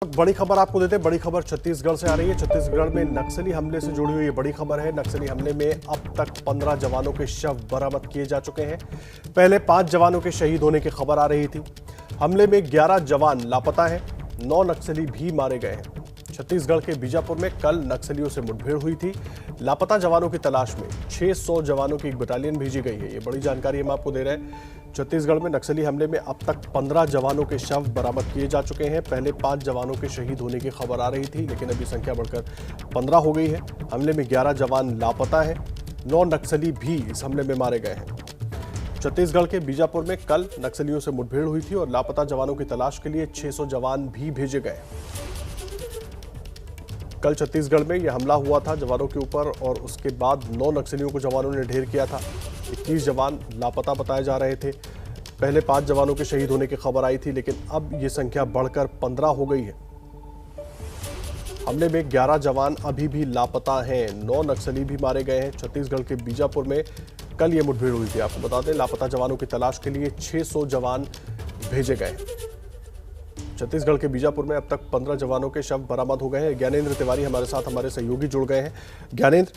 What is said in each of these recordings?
बड़ी खबर आपको देते हैं। बड़ी खबर छत्तीसगढ़ से आ रही है। छत्तीसगढ़ में नक्सली हमले से जुड़ी हुई ये बड़ी खबर है। नक्सली हमले में अब तक 15 जवानों के शव बरामद किए जा चुके हैं। पहले 5 जवानों के शहीद होने की खबर आ रही थी। हमले में 11 जवान लापता हैं, 9 नक्सली भी मारे गए हैं। छत्तीसगढ़ के बीजापुर में कल नक्सलियों से मुठभेड़ हुई थी। लापता जवानों की तलाश में 600 जवानों की एक बटालियन भेजी गई है। ये बड़ी जानकारी हम आपको दे रहे हैं। छत्तीसगढ़ में नक्सली हमले में अब तक 15 जवानों के शव बरामद किए जा चुके हैं। पहले 5 जवानों के शहीद होने की खबर आ रही थी, लेकिन अभी संख्या बढ़कर 15 हो गई है। हमले में 11 जवान लापता हैं, 9 नक्सली भी इस हमले में मारे गए हैं। छत्तीसगढ़ के बीजापुर में कल नक्सलियों से मुठभेड़ हुई थी और लापता जवानों की तलाश के लिए 600 जवान भी भेजे गए। कल छत्तीसगढ़ में यह हमला हुआ था जवानों के ऊपर और उसके बाद 9 नक्सलियों को जवानों ने ढेर किया था। 21 जवान लापता बताए जा रहे थे। पहले 5 जवानों के शहीद होने की खबर आई थी, लेकिन अब ये संख्या बढ़कर 15 हो गई है। हमले में 11 जवान अभी भी लापता हैं, 9 नक्सली भी मारे गए हैं। छत्तीसगढ़ के बीजापुर में कल ये मुठभेड़ हुई थी। आपको बता दें, लापता जवानों की तलाश के लिए 600 जवान भेजे गए। छत्तीसगढ़ के बीजापुर में अब तक 15 जवानों के शव बरामद हो गए हैं। ज्ञानेंद्र तिवारी हमारे साथ हमारे सहयोगी जुड़ गए हैं। ज्ञानेंद्र,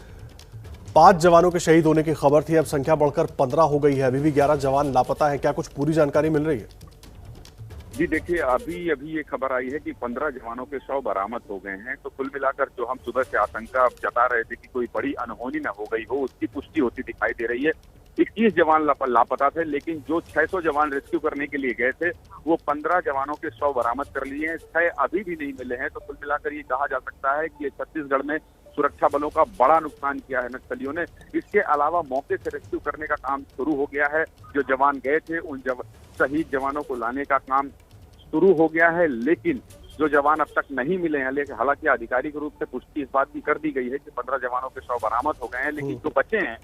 5 जवानों के शहीद होने की खबर थी, अब संख्या बढ़कर 15 हो गई है। अभी भी 11 जवान लापता है, क्या कुछ पूरी जानकारी मिल रही है? जी देखिए, अभी ये खबर आई है कि 15 जवानों के शव बरामद हो गए हैं। तो कुल मिलाकर जो हम सुबह से आशंका जता रहे थे कि कोई बड़ी अनहोनी न हो गई हो, उसकी पुष्टि होती दिखाई दे रही है। 21 जवान लापता थे, लेकिन जो 600 जवान रेस्क्यू करने के लिए गए थे, वो 15 जवानों के शव बरामद कर लिए हैं। 6 अभी भी नहीं मिले हैं। तो कुल मिलाकर ये कहा जा सकता है कि छत्तीसगढ़ में सुरक्षा बलों का बड़ा नुकसान किया है नक्सलियों ने। इसके अलावा मौके से रेस्क्यू करने का काम शुरू हो गया है। जो जवान गए थे उन शहीद जवानों को लाने का काम शुरू हो गया है, लेकिन जो जवान अब तक नहीं मिले हैं, लेकिन हालांकि आधिकारिक रूप से पुष्टि इस बात की कर दी गई है कि 15 जवानों के शव बरामद हो गए हैं, लेकिन जो बचे हैं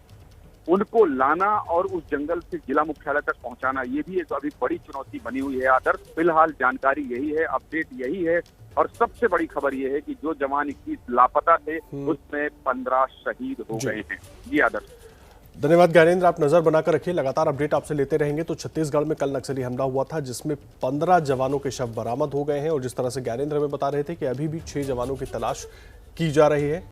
उनको लाना और उस जंगल से जिला मुख्यालय तक पहुंचाना, ये भी एक अभी बड़ी चुनौती बनी हुई है। आदर्श, फिलहाल जानकारी यही है, अपडेट यही है। और सबसे बड़ी खबर ये है कि जो जवान 21 लापता थे, उसमें 15 शहीद हो गए हैं। जी आदर्श। धन्यवाद ज्ञानेंद्र, आप नजर बनाकर रखिए, लगातार अपडेट आपसे लेते रहेंगे। तो छत्तीसगढ़ में कल नक्सली हमला हुआ था, जिसमें 15 जवानों के शव बरामद हो गए हैं और जिस तरह से ज्ञानेंद्र हमें बता रहे थे कि अभी भी 6 जवानों की तलाश की जा रही है।